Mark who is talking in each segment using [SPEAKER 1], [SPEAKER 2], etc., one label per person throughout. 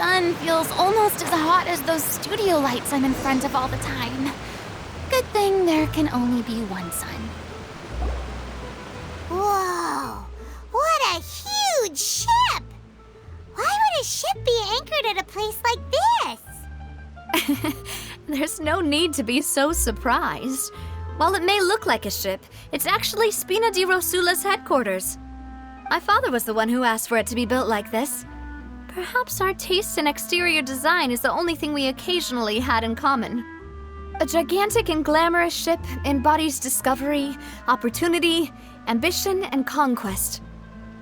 [SPEAKER 1] sun feels almost as hot as those studio lights I'm in front of all the time. Good thing there can only be one sun.
[SPEAKER 2] Whoa! What a huge ship! Why would a ship be anchored at a place like this?
[SPEAKER 3] There's no need to be so surprised. While it may look like a ship, it's actually Spina di Rosula's headquarters. My father was the one who asked for it to be built like this. Perhaps our taste in exterior design is the only thing we occasionally had in common. A gigantic and glamorous ship embodies discovery, opportunity, ambition, and conquest.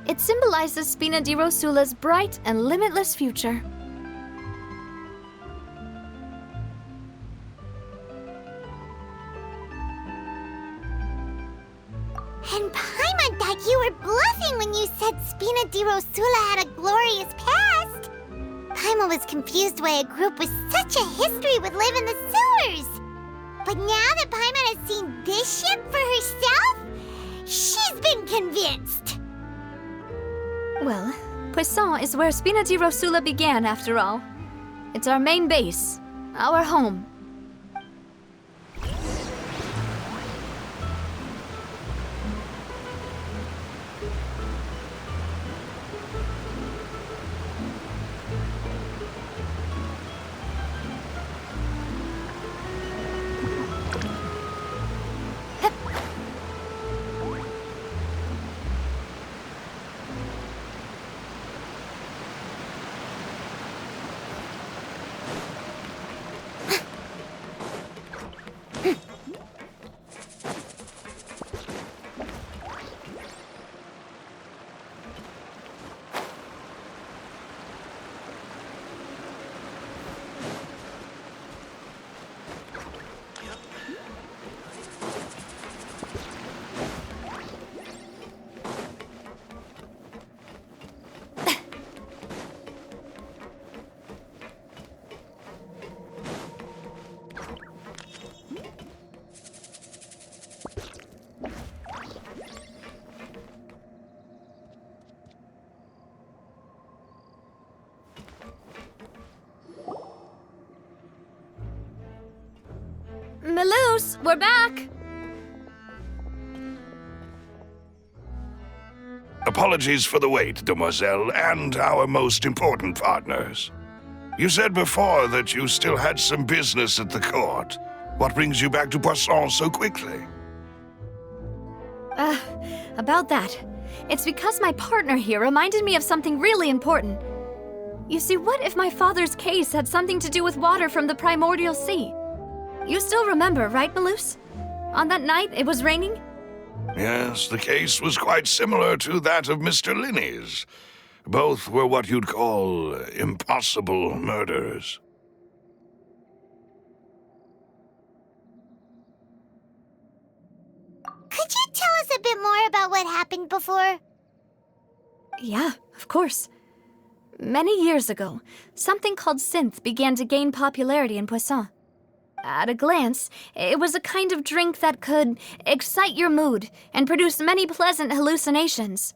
[SPEAKER 3] It symbolizes Spina di Rosula's bright and limitless future.
[SPEAKER 2] And Paimon thought you were bluffing when you said Spina di Rosula had a glorious past. Paimon was confused why a group with such a history would live in the sewers. But now that Paimon has seen this ship for herself, she's been convinced.
[SPEAKER 3] Well, Poisson is where Spina di Rosula began, after all. It's our main base, our home. Melus, we're back!
[SPEAKER 4] Apologies for the wait, demoiselle, and our most important partners. You said before that you still had some business at the court. What brings you back to Poisson so quickly?
[SPEAKER 3] About that. It's because my partner here reminded me of something really important. You see, what if my father's case had something to do with water from the primordial sea? You still remember, right, Melus? On that night, it was raining?
[SPEAKER 4] Yes, the case was quite similar to that of Mr. Linney's. Both were what you'd call impossible murders.
[SPEAKER 2] Could you tell us a bit more about what happened before?
[SPEAKER 3] Yeah, of course. Many years ago, something called synth began to gain popularity in Poisson. At a glance, it was a kind of drink that could excite your mood and produce many pleasant hallucinations.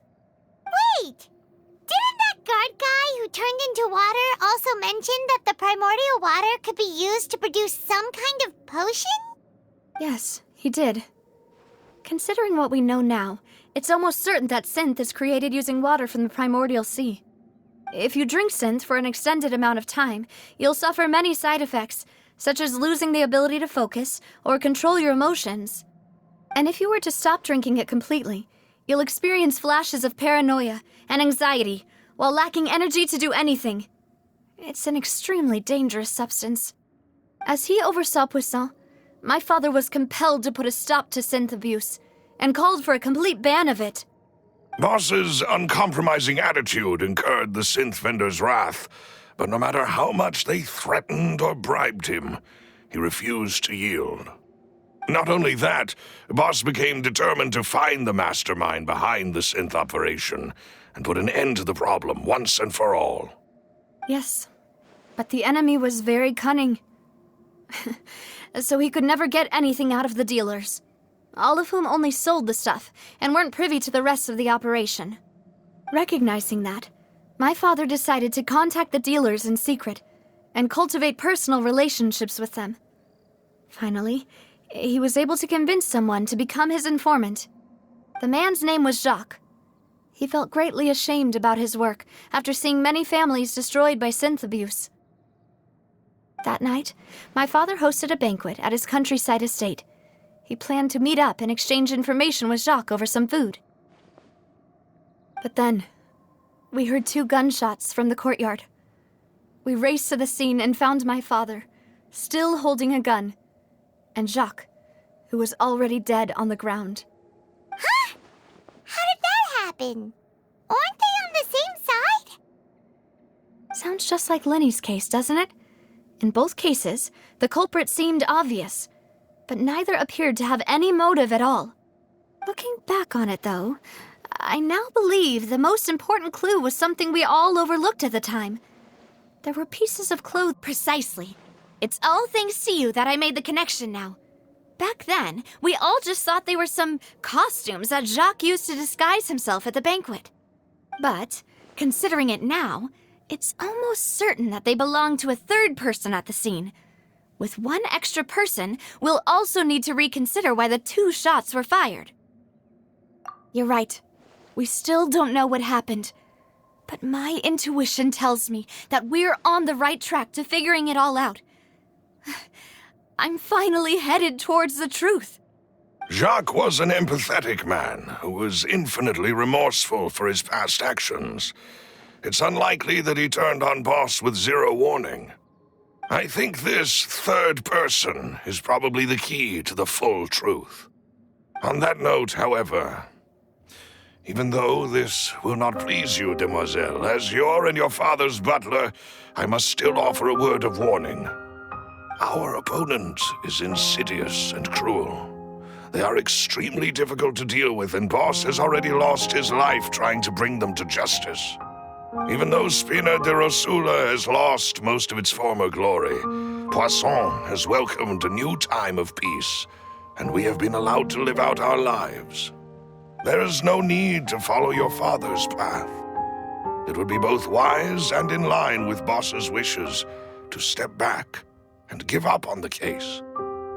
[SPEAKER 2] Wait! Didn't that guard guy who turned into water also mention that the primordial water could be used to produce some kind of potion?
[SPEAKER 3] Yes, he did. Considering what we know now, it's almost certain that synth is created using water from the primordial sea. If you drink synth for an extended amount of time, you'll suffer many side effects, such as losing the ability to focus or control your emotions. And if you were to stop drinking it completely, you'll experience flashes of paranoia and anxiety while lacking energy to do anything. It's an extremely dangerous substance. As he oversaw Poisson, my father was compelled to put a stop to synth abuse and called for a complete ban of it.
[SPEAKER 4] Boss's uncompromising attitude incurred the synth vendor's wrath, but no matter how much they threatened or bribed him, he refused to yield. Not only that, Boss became determined to find the mastermind behind the synth operation and put an end to the problem once and for all.
[SPEAKER 3] Yes, but the enemy was very cunning. So he could never get anything out of the dealers, all of whom only sold the stuff and weren't privy to the rest of the operation. Recognizing that, My father decided to contact the dealers in secret and cultivate personal relationships with them. Finally, he was able to convince someone to become his informant. The man's name was Jacques. He felt greatly ashamed about his work after seeing many families destroyed by synth abuse. That night, my father hosted a banquet at his countryside estate. He planned to meet up and exchange information with Jacques over some food. But then, we heard 2 gunshots from the courtyard. We raced to the scene and found my father, still holding a gun, and Jacques, who was already dead on the ground.
[SPEAKER 2] Huh? How did that happen? Aren't they on the same side?
[SPEAKER 3] Sounds just like Lenny's case, doesn't it? In both cases, the culprit seemed obvious, but neither appeared to have any motive at all. Looking back on it, though, I now believe the most important clue was something we all overlooked at the time. There were pieces of clothing.
[SPEAKER 1] Precisely. It's all thanks to you that I made the connection now. Back then, we all just thought they were some costumes that Jacques used to disguise himself at the banquet. But, considering it now, it's almost certain that they belong to a third person at the scene. With one extra person, we'll also need to reconsider why the 2 shots were fired.
[SPEAKER 3] You're right. We still don't know what happened. But my intuition tells me that we're on the right track to figuring it all out. I'm finally headed towards the truth.
[SPEAKER 4] Jacques was an empathetic man who was infinitely remorseful for his past actions. It's unlikely that he turned on Boss with 0 warning. I think this third person is probably the key to the full truth. On that note, however, even though this will not please you, demoiselle, as your and your father's butler, I must still offer a word of warning. Our opponent is insidious and cruel. They are extremely difficult to deal with, and Boss has already lost his life trying to bring them to justice. Even though Spina de Rosula has lost most of its former glory, Poisson has welcomed a new time of peace, and we have been allowed to live out our lives. There is no need to follow your father's path. It would be both wise and in line with Boss's wishes to step back and give up on the case.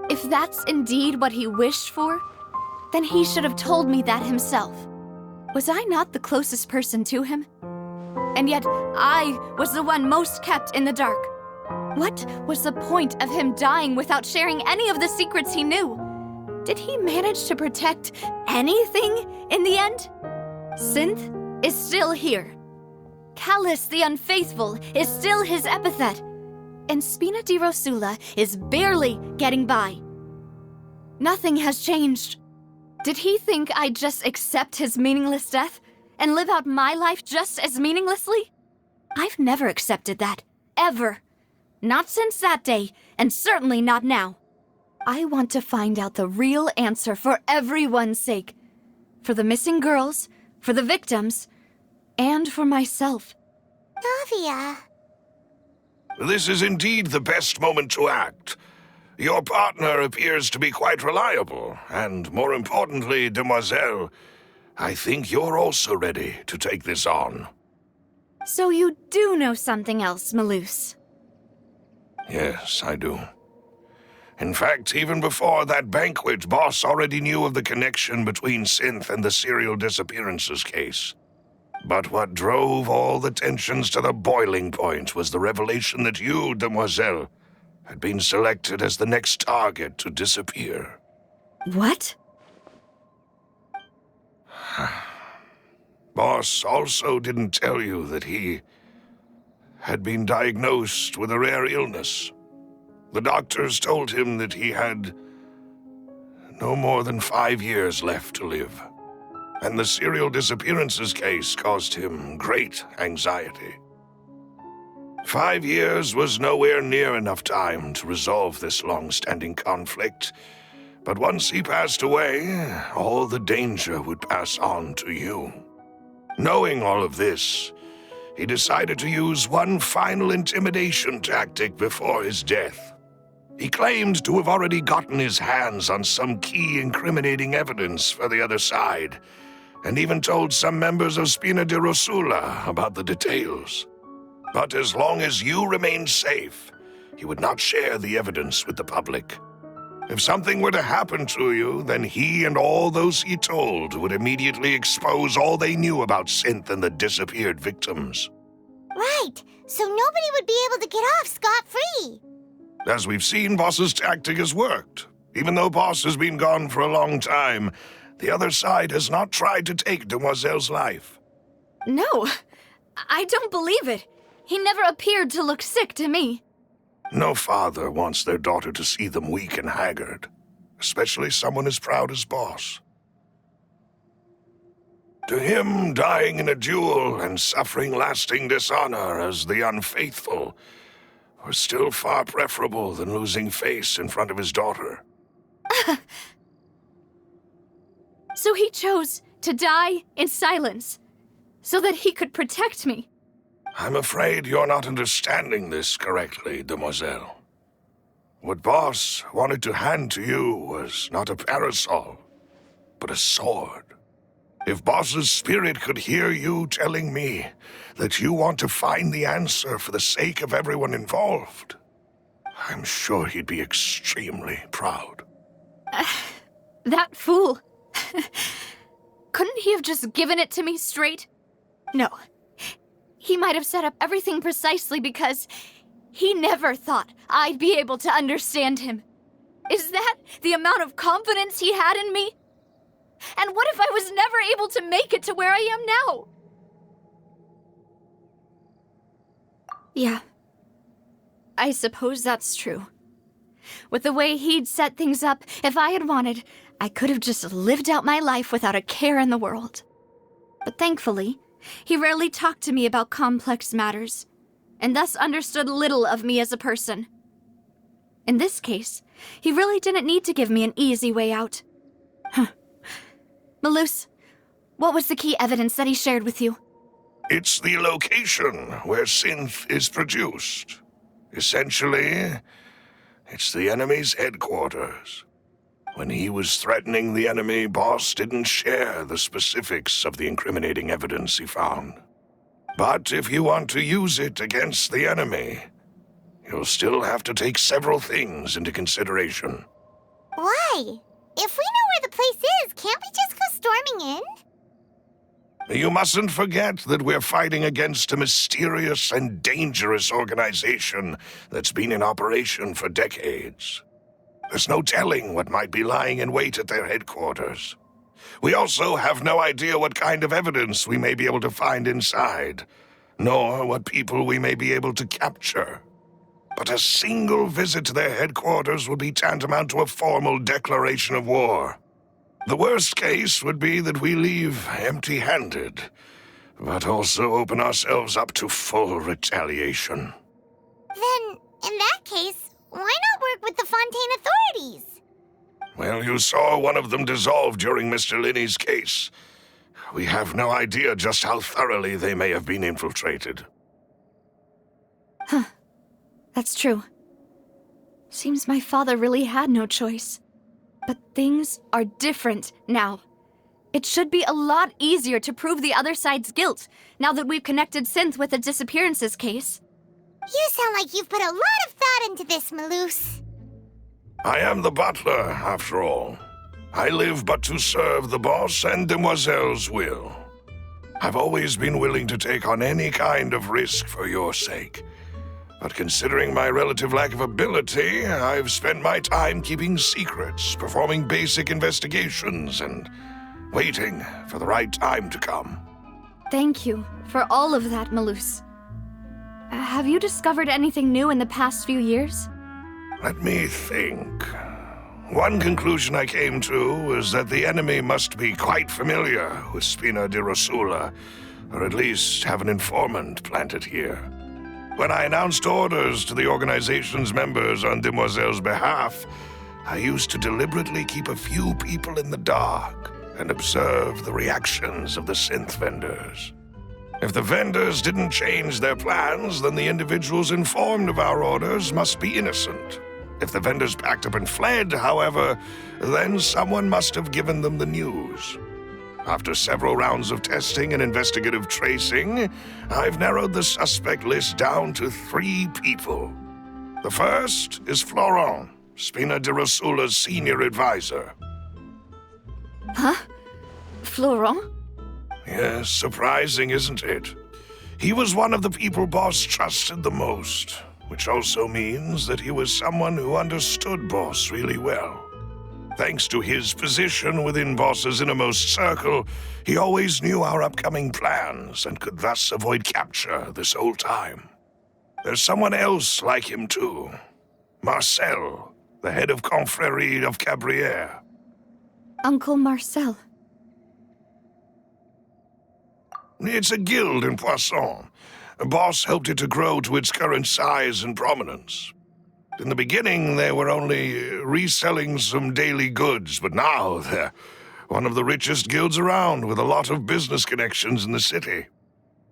[SPEAKER 3] If that's indeed what he wished for, then he should have told me that himself. Was I not the closest person to him? And yet, I was the one most kept in the dark. What was the point of him dying without sharing any of the secrets he knew? Did he manage to protect anything in the end? Synth is still here. Callus the Unfaithful is still his epithet. And Spina di Rosula is barely getting by. Nothing has changed. Did he think I'd just accept his meaningless death and live out my life just as meaninglessly? I've never accepted that. Ever. Not since that day, and certainly not now. I want to find out the real answer for everyone's sake. For the missing girls, for the victims, and for myself.
[SPEAKER 2] Navia.
[SPEAKER 4] This is indeed the best moment to act. Your partner appears to be quite reliable, and more importantly, demoiselle, I think you're also ready to take this on.
[SPEAKER 3] So you do know something else, Malouse?
[SPEAKER 4] Yes, I do. In fact, even before that banquet, Boss already knew of the connection between Synth and the serial disappearances case. But what drove all the tensions to the boiling point was the revelation that you, demoiselle, had been selected as the next target to disappear.
[SPEAKER 3] What?
[SPEAKER 4] Boss also didn't tell you that he had been diagnosed with a rare illness. The doctors told him that he had no more than 5 years left to live, and the serial disappearances case caused him great anxiety. 5 years was nowhere near enough time to resolve this long-standing conflict, but once he passed away, all the danger would pass on to you. Knowing all of this, he decided to use one final intimidation tactic before his death. He claimed to have already gotten his hands on some key incriminating evidence for the other side, and even told some members of Spina di Rosula about the details. But as long as you remained safe, he would not share the evidence with the public. If something were to happen to you, then he and all those he told would immediately expose all they knew about Synth and the disappeared victims.
[SPEAKER 2] Right, so nobody would be able to get off scot-free.
[SPEAKER 4] As we've seen, Boss's tactic has worked. Even though Boss has been gone for a long time, the other side has not tried to take Demoiselle's life.
[SPEAKER 3] No, I don't believe it. He never appeared to look sick to me.
[SPEAKER 4] No father wants their daughter to see them weak and haggard, especially someone as proud as Boss. To him, dying in a duel and suffering lasting dishonor as the unfaithful was still far preferable than losing face in front of his daughter.
[SPEAKER 3] So he chose to die in silence, so that he could protect me.
[SPEAKER 4] I'm afraid you're not understanding this correctly, Demoiselle. What Boss wanted to hand to you was not a parasol, but a sword. If Boss's spirit could hear you telling me that you want to find the answer for the sake of everyone involved, I'm sure he'd be extremely proud.
[SPEAKER 3] That fool. Couldn't he have just given it to me straight? No. He might have set up everything precisely because he never thought I'd be able to understand him. Is that the amount of confidence he had in me? And what if I was never able to make it to where I am now? Yeah. I suppose that's true. With the way he'd set things up, if I had wanted, I could have just lived out my life without a care in the world. But thankfully, he rarely talked to me about complex matters, and thus understood little of me as a person. In this case, he really didn't need to give me an easy way out. Malus, what was the key evidence that he shared with you?
[SPEAKER 4] It's the location where synth is produced. Essentially, it's the enemy's headquarters. When he was threatening the enemy, Boss didn't share the specifics of the incriminating evidence he found. But if you want to use it against the enemy, you'll still have to take several things into consideration.
[SPEAKER 2] Why? If we know where the place is, can't we just go storming in?
[SPEAKER 4] You mustn't forget that we're fighting against a mysterious and dangerous organization that's been in operation for decades. There's no telling what might be lying in wait at their headquarters. We also have no idea what kind of evidence we may be able to find inside, nor what people we may be able to capture. But a single visit to their headquarters would be tantamount to a formal declaration of war. The worst case would be that we leave empty-handed, but also open ourselves up to full retaliation.
[SPEAKER 2] Then, in that case, why not work with the Fontaine authorities?
[SPEAKER 4] Well, you saw one of them dissolve during Mr. Linney's case. We have no idea just how thoroughly they may have been infiltrated.
[SPEAKER 3] That's true. Seems my father really had no choice. But things are different now. It should be a lot easier to prove the other side's guilt, now that we've connected Synth with the disappearances case.
[SPEAKER 2] You sound like you've put a lot of thought into this, Malus.
[SPEAKER 4] I am the butler, after all. I live but to serve the boss and Demoiselle's will. I've always been willing to take on any kind of risk for your sake. But considering my relative lack of ability, I've spent my time keeping secrets, performing basic investigations, and waiting for the right time to come.
[SPEAKER 3] Thank you for all of that, Malus. Have you discovered anything new in the past few years?
[SPEAKER 4] Let me think. One conclusion I came to is that the enemy must be quite familiar with Spina di Rosula, or at least have an informant planted here. When I announced orders to the organization's members on Demoiselle's behalf, I used to deliberately keep a few people in the dark and observe the reactions of the synth vendors. If the vendors didn't change their plans, then the individuals informed of our orders must be innocent. If the vendors packed up and fled, however, then someone must have given them the news. After several rounds of testing and investigative tracing, I've narrowed the suspect list down to 3 people. The first is Florent, Spina di Rosula's senior advisor.
[SPEAKER 3] Huh? Florent?
[SPEAKER 4] Yes, surprising, isn't it? He was one of the people Boss trusted the most, which also means that he was someone who understood Boss really well. Thanks to his position within Boss's innermost circle, he always knew our upcoming plans and could thus avoid capture this whole time. There's someone else like him too. Marcel, the head of Confrérie of Cabrières.
[SPEAKER 3] Uncle Marcel.
[SPEAKER 4] It's a guild in Poisson. Boss helped it to grow to its current size and prominence. In the beginning, they were only reselling some daily goods, but now they're one of the richest guilds around with a lot of business connections in the city.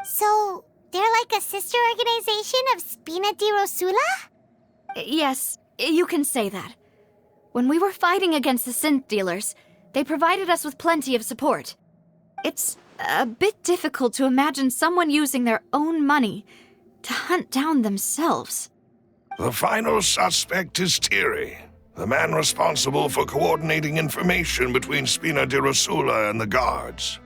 [SPEAKER 2] So, they're like a sister organization of Spina di Rosula?
[SPEAKER 3] Yes, you can say that. When we were fighting against the synth dealers, they provided us with plenty of support. It's a bit difficult to imagine someone using their own money to hunt down themselves.
[SPEAKER 4] The final suspect is Thierry, the man responsible for coordinating information between Spina di Rosula and the guards.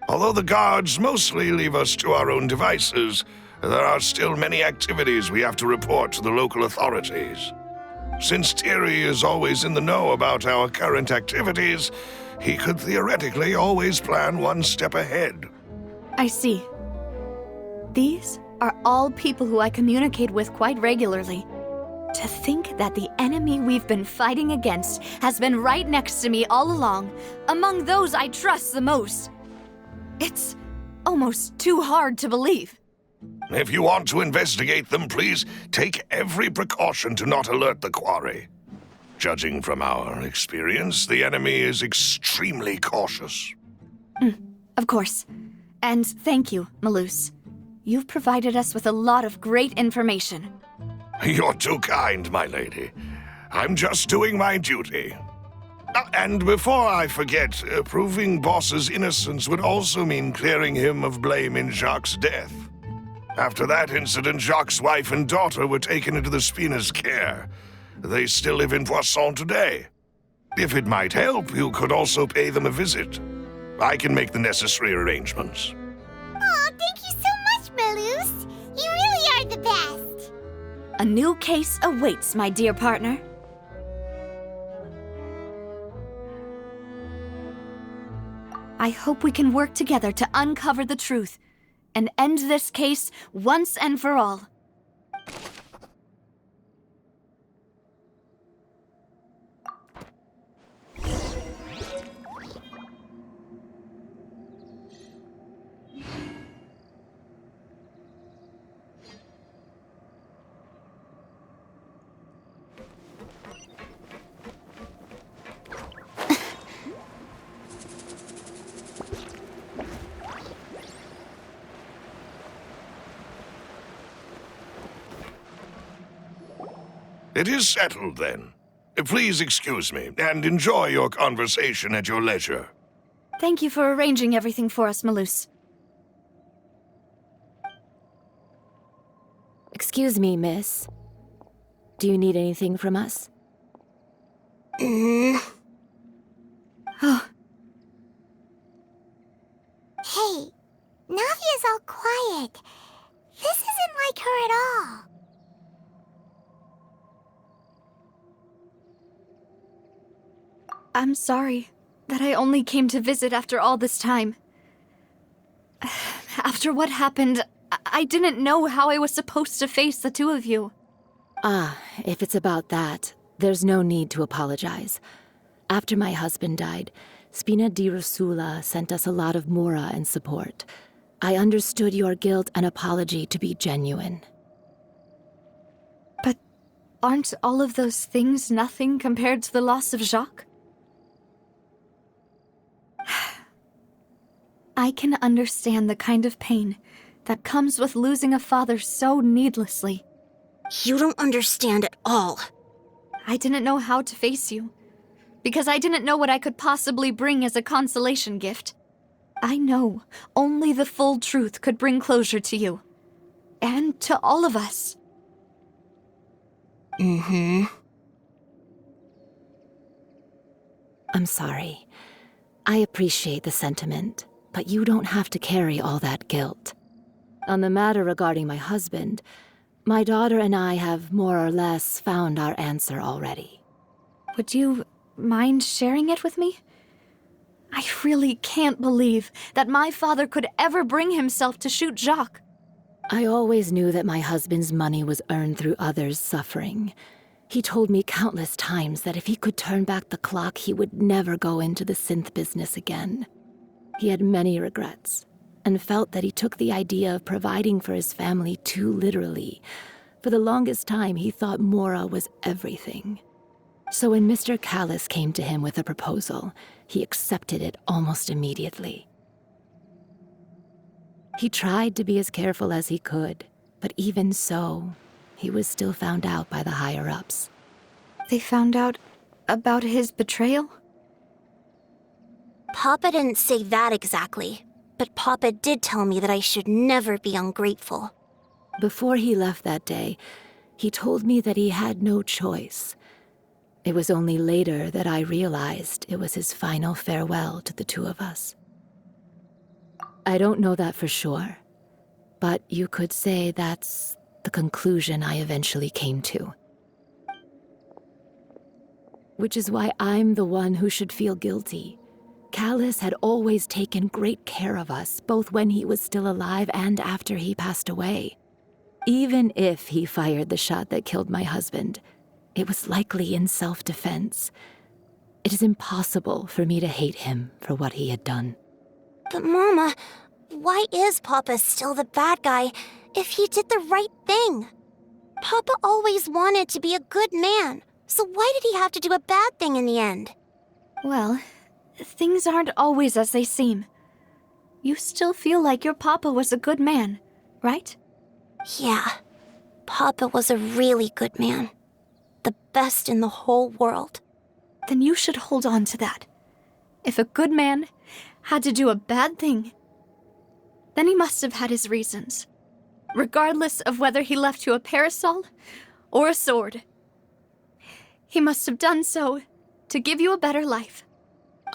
[SPEAKER 4] Although the guards mostly leave us to our own devices, there are still many activities we have to report to the local authorities. Since Thierry is always in the know about our current activities, he could theoretically always plan one step ahead.
[SPEAKER 3] I see. These are all people who I communicate with quite regularly. To think that the enemy we've been fighting against has been right next to me all along, among those I trust the most. It's almost too hard to believe.
[SPEAKER 4] If you want to investigate them, please take every precaution to not alert the quarry. Judging from our experience, the enemy is extremely cautious.
[SPEAKER 3] Of course. And thank you, Malus. You've provided us with a lot of great information.
[SPEAKER 4] You're too kind, my lady. I'm just doing my duty. And before I forget, proving Boss's innocence would also mean clearing him of blame in Jacques' death. After that incident, Jacques' wife and daughter were taken into the Spina's care. They still live in Poisson today. If it might help, you could also pay them a visit. I can make the necessary arrangements.
[SPEAKER 2] Aw, thank you so much, Malus. You really are the best.
[SPEAKER 3] A new case awaits, my dear partner. I hope we can work together to uncover the truth and end this case once and for all.
[SPEAKER 4] It is settled, then. Please excuse me, and enjoy your conversation at your leisure.
[SPEAKER 3] Thank you for arranging everything for us, Malus.
[SPEAKER 5] Excuse me, miss. Do you need anything from us?
[SPEAKER 3] Oh,
[SPEAKER 2] Hey, Navia's all quiet. This isn't like her at all.
[SPEAKER 3] I'm sorry that I only came to visit after all this time. After what happened, I didn't know how I was supposed to face the two of you.
[SPEAKER 5] Ah, if it's about that, there's no need to apologize. After my husband died, Spina di Rosula sent us a lot of mora and support. I understood your guilt and apology to be genuine.
[SPEAKER 3] But aren't all of those things nothing compared to the loss of Jacques? I can understand the kind of pain that comes with losing a father so needlessly.
[SPEAKER 6] You don't understand at all.
[SPEAKER 3] I didn't know how to face you, because I didn't know what I could possibly bring as a consolation gift. I know only the full truth could bring closure to you. And to all of us.
[SPEAKER 5] I'm sorry. I appreciate the sentiment, but you don't have to carry all that guilt. On the matter regarding my husband, my daughter and I have more or less found our answer already.
[SPEAKER 3] Would you mind sharing it with me? I really can't believe that my father could ever bring himself to shoot Jacques.
[SPEAKER 5] I always knew that my husband's money was earned through others' suffering. He told me countless times that if he could turn back the clock, he would never go into the synth business again. He had many regrets, and felt that he took the idea of providing for his family too literally. For the longest time, he thought Mora was everything. So when Mr. Callis came to him with a proposal, he accepted it almost immediately. He tried to be as careful as he could, but even so, he was still found out by the higher-ups.
[SPEAKER 3] They found out about his betrayal?
[SPEAKER 2] Papa didn't say that exactly, but Papa did tell me that I should never be ungrateful.
[SPEAKER 5] Before he left that day, he told me that he had no choice. It was only later that I realized it was his final farewell to the two of us. I don't know that for sure, but you could say that's the conclusion I eventually came to. Which is why I'm the one who should feel guilty. Callis had always taken great care of us, both when he was still alive and after he passed away. Even if he fired the shot that killed my husband, it was likely in self-defense. It is impossible for me to hate him for what he had done.
[SPEAKER 2] But Mama, why is Papa still the bad guy if he did the right thing? Papa always wanted to be a good man, so why did he have to do a bad thing in the end?
[SPEAKER 3] Well, things aren't always as they seem. You still feel like your papa was a good man, right?
[SPEAKER 2] Yeah, Papa was a really good man. The best in the whole world.
[SPEAKER 3] Then you should hold on to that. If a good man had to do a bad thing, then he must have had his reasons. Regardless of whether he left you a parasol or a sword. He must have done so to give you a better life.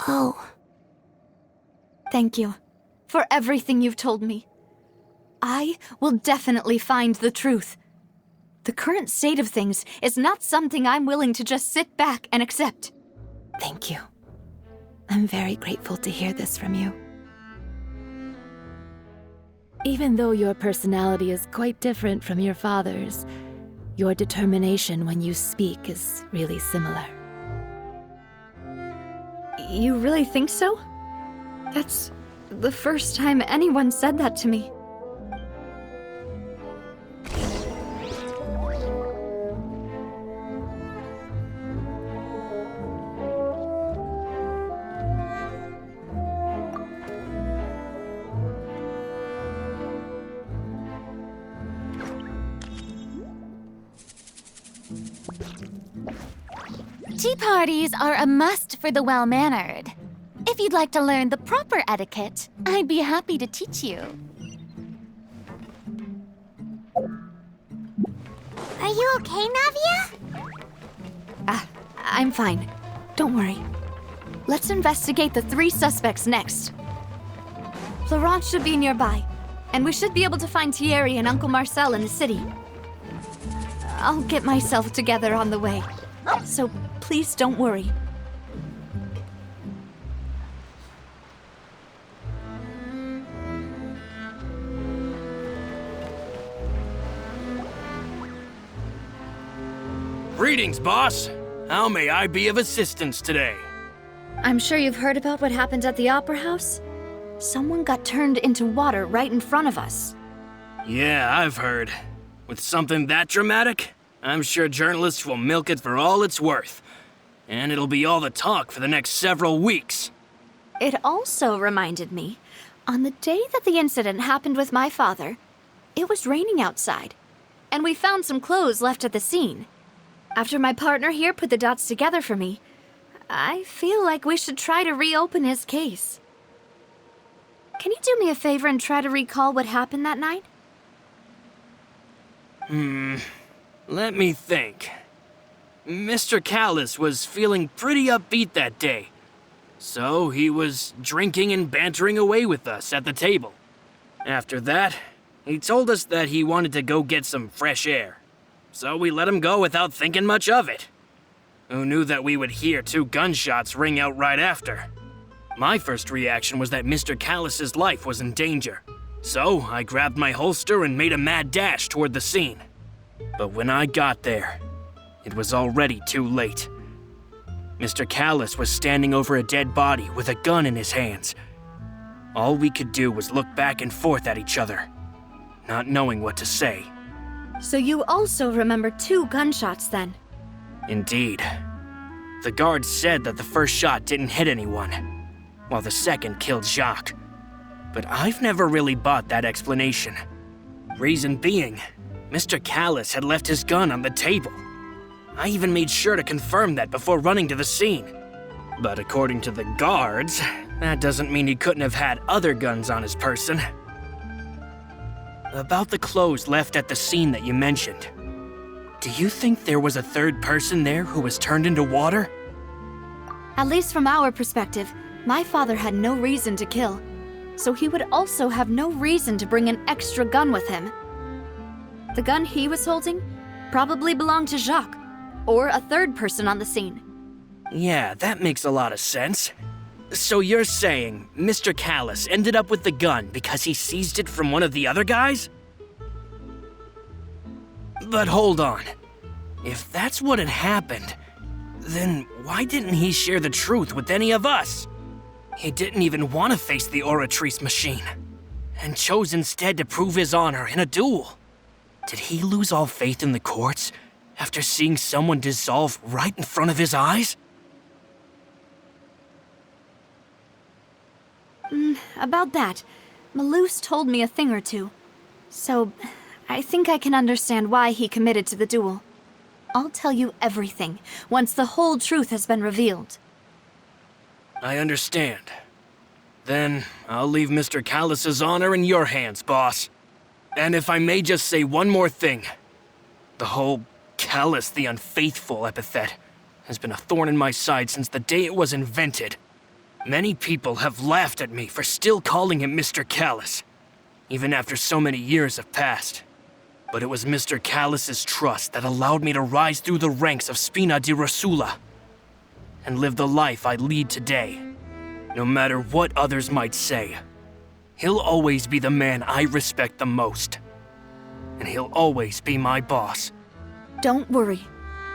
[SPEAKER 2] Oh.
[SPEAKER 3] Thank you for everything you've told me. I will definitely find the truth. The current state of things is not something I'm willing to just sit back and accept.
[SPEAKER 5] Thank you. I'm very grateful to hear this from you. Even though your personality is quite different from your father's, your determination when you speak is really similar.
[SPEAKER 3] You really think so? That's the first time anyone said that to me.
[SPEAKER 6] Tea parties are a must for the well-mannered. If you'd like to learn the proper etiquette, I'd be happy to teach you.
[SPEAKER 2] Are you okay, Navia?
[SPEAKER 3] I'm fine. Don't worry. Let's investigate the 3 suspects next. Florence should be nearby, and we should be able to find Thierry and Uncle Marcel in the city. I'll get myself together on the way, so please don't worry.
[SPEAKER 7] Greetings, boss. How may I be of assistance today?
[SPEAKER 3] I'm sure you've heard about what happened at the Opera House. Someone got turned into water right in front of us.
[SPEAKER 7] Yeah, I've heard. With something that dramatic, I'm sure journalists will milk it for all it's worth. And it'll be all the talk for the next several weeks.
[SPEAKER 3] It also reminded me, on the day that the incident happened with my father, it was raining outside, and we found some clothes left at the scene. After my partner here put the dots together for me, I feel like we should try to reopen his case. Can you do me a favor and try to recall what happened that night?
[SPEAKER 7] Let me think. Mr. Callus was feeling pretty upbeat that day. So he was drinking and bantering away with us at the table. After that, he told us that he wanted to go get some fresh air. So we let him go without thinking much of it. Who knew that we would hear 2 gunshots ring out right after? My first reaction was that Mr. Callus's life was in danger. So I grabbed my holster and made a mad dash toward the scene. But when I got there, it was already too late. Mr. Callus was standing over a dead body with a gun in his hands. All we could do was look back and forth at each other, not knowing what to say.
[SPEAKER 3] So you also remember 2 gunshots then?
[SPEAKER 7] Indeed. The guards said that the first shot didn't hit anyone, while the second killed Jacques. But I've never really bought that explanation. Reason being, Mr. Callus had left his gun on the table. I even made sure to confirm that before running to the scene. But according to the guards, that doesn't mean he couldn't have had other guns on his person. About the clothes left at the scene that you mentioned, do you think there was a third person there who was turned into water?
[SPEAKER 3] At least from our perspective, my father had no reason to kill. So he would also have no reason to bring an extra gun with him. The gun he was holding probably belonged to Jacques, or a third person on the scene.
[SPEAKER 7] Yeah, that makes a lot of sense. So you're saying Mr. Callus ended up with the gun because he seized it from one of the other guys? But hold on. If that's what had happened, then why didn't he share the truth with any of us? He didn't even want to face the Oratrice machine, and chose instead to prove his honor in a duel. Did he lose all faith in the courts after seeing someone dissolve right in front of his eyes?
[SPEAKER 3] About that, Malus told me a thing or two. So, I think I can understand why he committed to the duel. I'll tell you everything once the whole truth has been revealed.
[SPEAKER 7] I understand. Then I'll leave Mr. Callus's honor in your hands, boss. And if I may just say one more thing, the whole Callus the Unfaithful epithet has been a thorn in my side since the day it was invented. Many people have laughed at me for still calling him Mr. Callus, even after so many years have passed. But it was Mr. Callus's trust that allowed me to rise through the ranks of Spina di Rosula and live the life I lead today. No matter what others might say, he'll always be the man I respect the most. And he'll always be my boss.
[SPEAKER 3] Don't worry.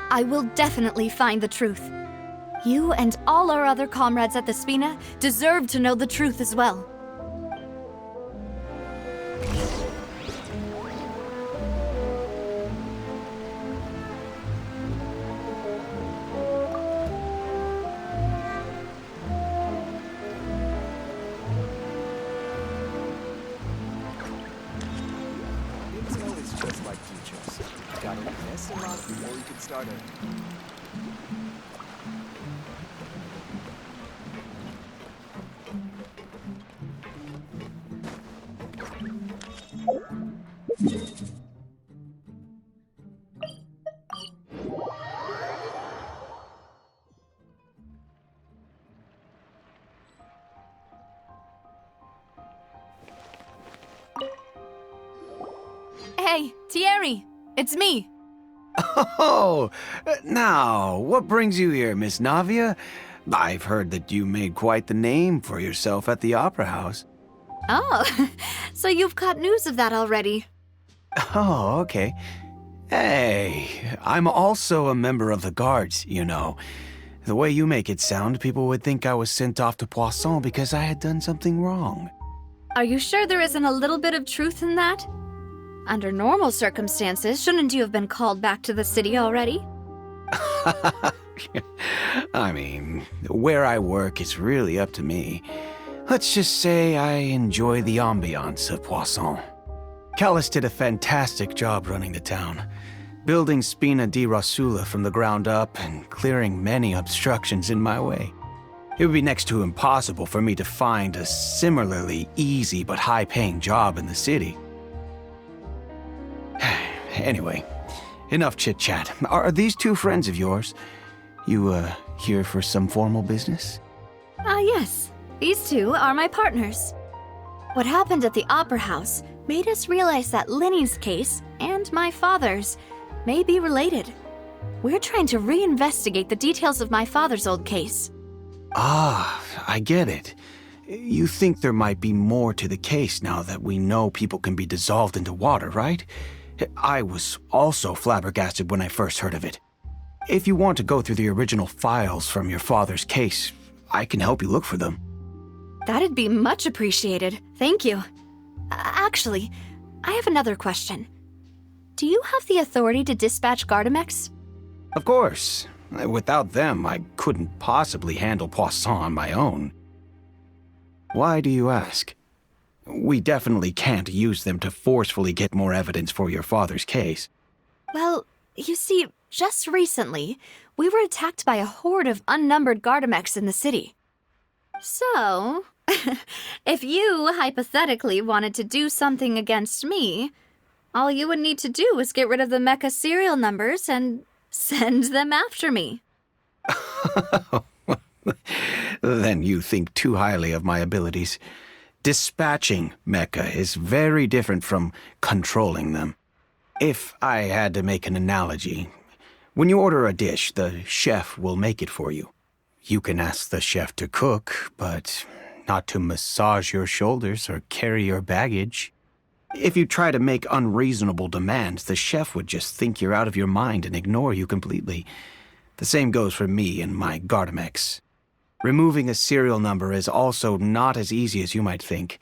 [SPEAKER 3] I will definitely find the truth. You and all our other comrades at the Spina deserve to know the truth as well.
[SPEAKER 8] It's just like teachers. Gotta invest a lot before you can start earning.
[SPEAKER 3] Hey, Thierry! It's me!
[SPEAKER 9] Oh, now, what brings you here, Miss Navia? I've heard that you made quite the name for yourself at the Opera House.
[SPEAKER 3] Oh, so you've caught news of that already.
[SPEAKER 9] Oh, okay. Hey, I'm also a member of the guards, you know. The way you make it sound, people would think I was sent off to Poisson because I had done something wrong.
[SPEAKER 3] Are you sure there isn't a little bit of truth in that? Under normal circumstances, shouldn't you have been called back to the city already?
[SPEAKER 9] I mean, where I work is really up to me. Let's just say I enjoy the ambiance of Poisson. Callus did a fantastic job running the town. building Spina di Rosula from the ground up and clearing many obstructions in my way. It would be next to impossible for me to find a similarly easy but high-paying job in the city. Anyway, enough chit-chat. Are these two friends of yours? You, here for some formal business?
[SPEAKER 3] Yes. These two are my partners. What happened at the Opera House made us realize that Linny's case and my father's may be related. We're trying to reinvestigate the details of my father's old case.
[SPEAKER 9] Ah, I get it. You think there might be more to the case now that we know people can be dissolved into water, right? I was also flabbergasted when I first heard of it. If you want to go through the original files from your father's case, I can help you look for them.
[SPEAKER 3] That'd be much appreciated. Thank you. Actually, I have another question. Do you have the authority to dispatch Gardamex?
[SPEAKER 9] Of course. Without them, I couldn't possibly handle Poisson on my own. Why do you ask? We definitely can't use them to forcefully get more evidence for your father's case.
[SPEAKER 3] Well, you see, just recently, we were attacked by a horde of unnumbered Gardamex in the city. So, if you hypothetically wanted to do something against me, all you would need to do is get rid of the mecha serial numbers and send them after me.
[SPEAKER 9] Then you think too highly of my abilities. Dispatching mecha is very different from controlling them. If I had to make an analogy, when you order a dish, the chef will make it for you. You can ask the chef to cook, but not to massage your shoulders or carry your baggage. If you try to make unreasonable demands, the chef would just think you're out of your mind and ignore you completely. The same goes for me and my Gardamex. Removing a serial number is also not as easy as you might think.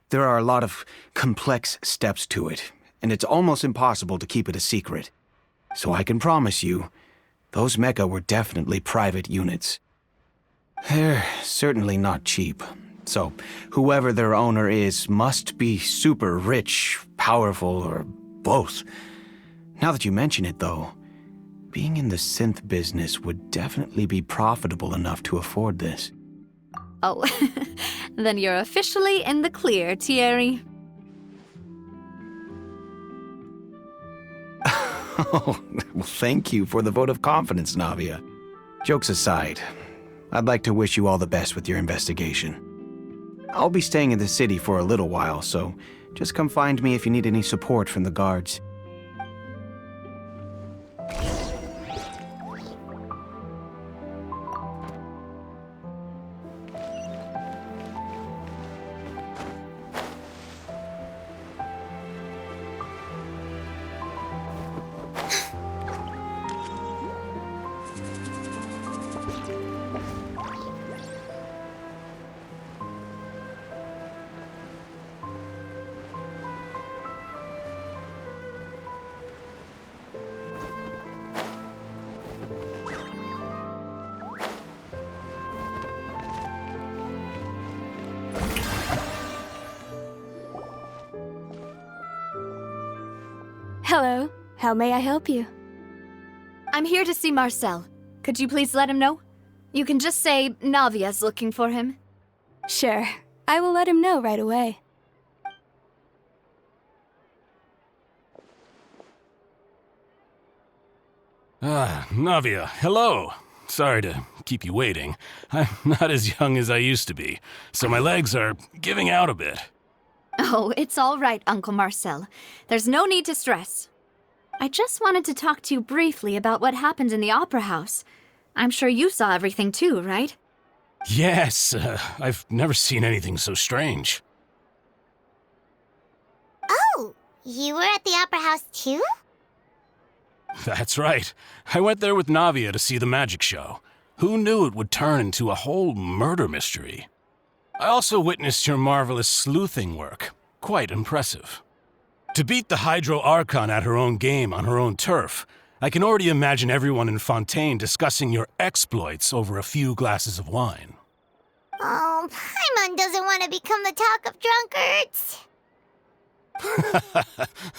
[SPEAKER 9] There are a lot of complex steps to it, and it's almost impossible to keep it a secret. So I can promise you, those mecha were definitely private units. They're certainly not cheap. So, whoever their owner is must be super rich, powerful, or both. Now that you mention it, though, being in the synth business would definitely be profitable enough to afford this.
[SPEAKER 3] Oh, then you're officially in the clear, Thierry.
[SPEAKER 9] Oh, well, thank you for the vote of confidence, Navia. Jokes aside, I'd like to wish you all the best with your investigation. I'll be staying in the city for a little while, so just come find me if you need any support from the guards.
[SPEAKER 10] Hello. How may I help you?
[SPEAKER 3] I'm here to see Marcel. Could you please let him know? You can just say Navia's looking for him.
[SPEAKER 10] Sure. I will let him know right away.
[SPEAKER 11] Ah, Navia, hello. Sorry to keep you waiting. I'm not as young as I used to be, so my legs are giving out a bit.
[SPEAKER 3] Oh, it's all right, Uncle Marcel. There's no need to stress. I just wanted to talk to you briefly about what happened in the Opera House. I'm sure you saw everything too, right?
[SPEAKER 11] Yes, I've never seen anything so strange.
[SPEAKER 2] Oh, you were at the Opera House too?
[SPEAKER 11] That's right. I went there with Navia to see the magic show. Who knew it would turn into a whole murder mystery? I also witnessed your marvelous sleuthing work. Quite impressive. To beat the Hydro Archon at her own game on her own turf, I can already imagine everyone in Fontaine discussing your exploits over a few glasses of wine.
[SPEAKER 2] Oh, Paimon doesn't want to become the talk of drunkards.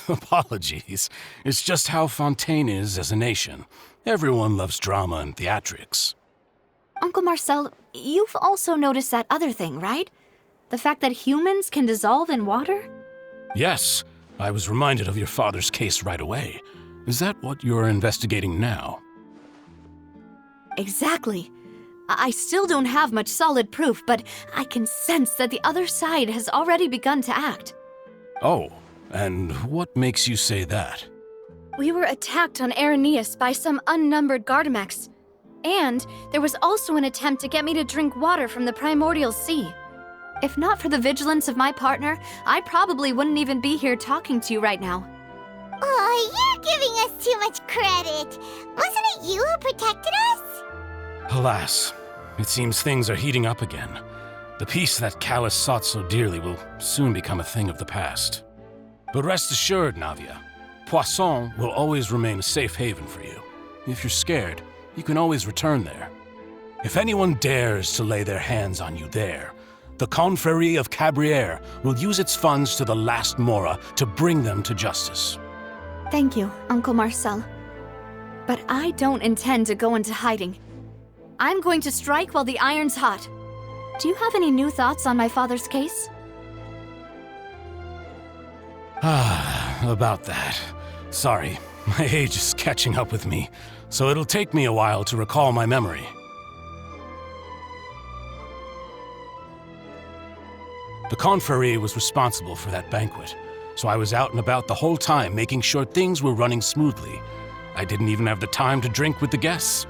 [SPEAKER 11] Apologies. It's just how Fontaine is as a nation. Everyone loves drama and theatrics.
[SPEAKER 3] Uncle Marcel, you've also noticed that other thing, right? The fact that humans can dissolve in water?
[SPEAKER 11] Yes, I was reminded of your father's case right away. Is that what you're investigating now?
[SPEAKER 3] Exactly. I still don't have much solid proof, but I can sense that the other side has already begun to act.
[SPEAKER 11] Oh, and what makes you say that?
[SPEAKER 3] We were attacked on Araneus by some unnumbered Gardamex. And there was also an attempt to get me to drink water from the primordial sea. If not for the vigilance of my partner, I probably wouldn't even be here talking to you right now.
[SPEAKER 2] Oh, you're giving us too much credit. Wasn't it you who protected us?
[SPEAKER 11] Alas, it seems things are heating up again. The peace that Callus sought so dearly will soon become a thing of the past. But rest assured, Navia, Poisson will always remain a safe haven for you. If you're scared, you can always return there. If anyone dares to lay their hands on you there, the Confrérie of Cabrières will use its funds to the last Mora to bring them to justice.
[SPEAKER 3] Thank you, Uncle Marcel. But I don't intend to go into hiding. I'm going to strike while the iron's hot. Do you have any new thoughts on my father's case?
[SPEAKER 11] About that. Sorry, my age is catching up with me, so it'll take me a while to recall my memory. The Confrérie was responsible for that banquet, so I was out and about the whole time making sure things were running smoothly. I didn't even have the time to drink with the guests.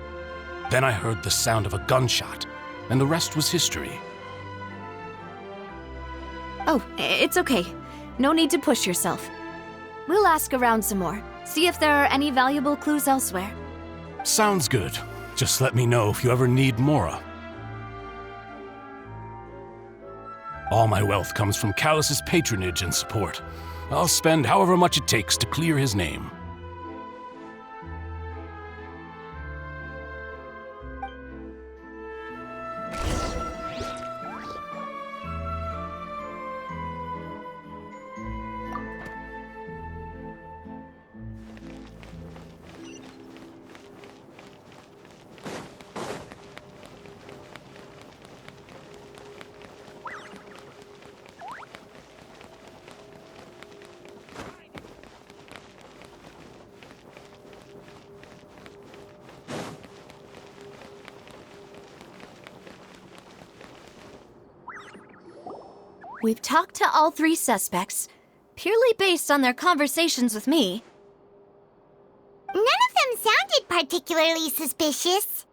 [SPEAKER 11] Then I heard the sound of a gunshot, and the rest was history.
[SPEAKER 3] Oh, it's okay. No need to push yourself. We'll ask around some more, see if there are any valuable clues elsewhere.
[SPEAKER 11] Sounds good. Just let me know if you ever need Mora. All my wealth comes from Callus's patronage and support. I'll spend however much it takes to clear his name.
[SPEAKER 3] We've talked to all three suspects, purely based on their conversations with me.
[SPEAKER 2] None of them sounded particularly suspicious.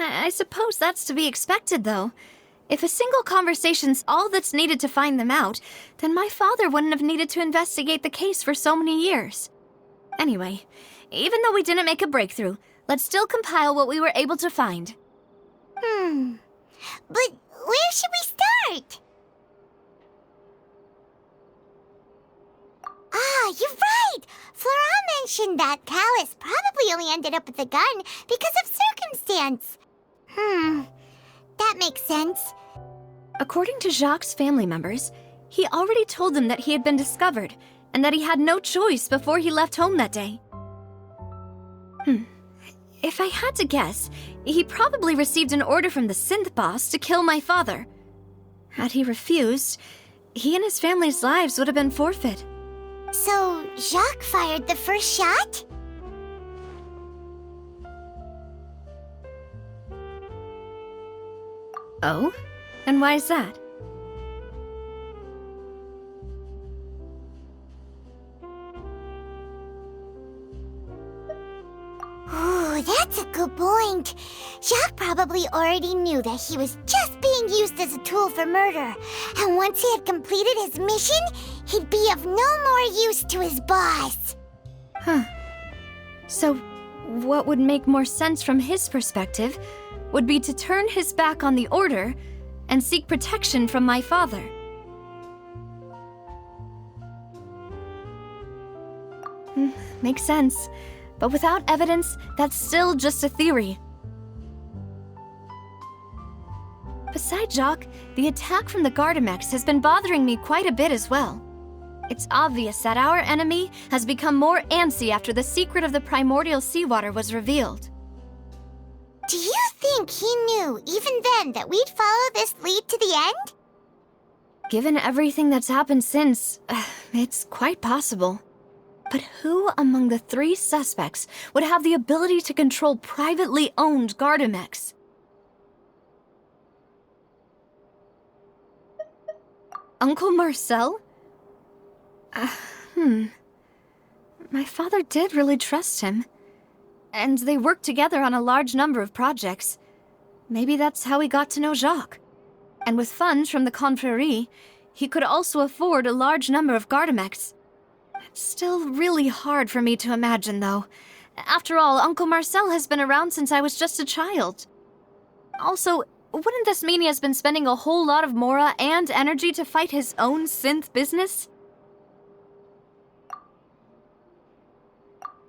[SPEAKER 3] I suppose that's to be expected, though. If a single conversation's all that's needed to find them out, then my father wouldn't have needed to investigate the case for so many years. Anyway, even though we didn't make a breakthrough, let's still compile what we were able to find.
[SPEAKER 2] But where should we start? Ah, you're right! Florent mentioned that Callus probably only ended up with the gun because of circumstance. That makes sense.
[SPEAKER 3] According to Jacques' family members, he already told them that he had been discovered, and that he had no choice before he left home that day. If I had to guess, he probably received an order from the synth boss to kill my father. Had he refused, he and his family's lives would have been forfeit.
[SPEAKER 2] So, Jacques fired the first shot?
[SPEAKER 3] Oh? And why is that?
[SPEAKER 2] Ooh, that's a good point. Jacques probably already knew that he was just being used as a tool for murder. And once he had completed his mission, he'd be of no more use to his boss.
[SPEAKER 3] So, what would make more sense from his perspective would be to turn his back on the Order and seek protection from my father. Makes sense. But without evidence, that's still just a theory. Besides Jacques, the attack from the Gardamex has been bothering me quite a bit as well. It's obvious that our enemy has become more antsy after the secret of the primordial seawater was revealed.
[SPEAKER 2] Do you think he knew, even then, that we'd follow this lead to the end?
[SPEAKER 3] Given everything that's happened since, it's quite possible. But who among the 3 suspects would have the ability to control privately owned Gardamex? Uncle Marcel? My father did really trust him. And they worked together on a large number of projects. Maybe that's how he got to know Jacques. And with funds from the Confrérie, he could also afford a large number of Gardamex. It's still really hard for me to imagine, though. After all, Uncle Marcel has been around since I was just a child. Also, wouldn't this mean he has been spending a whole lot of mora and energy to fight his own synth business?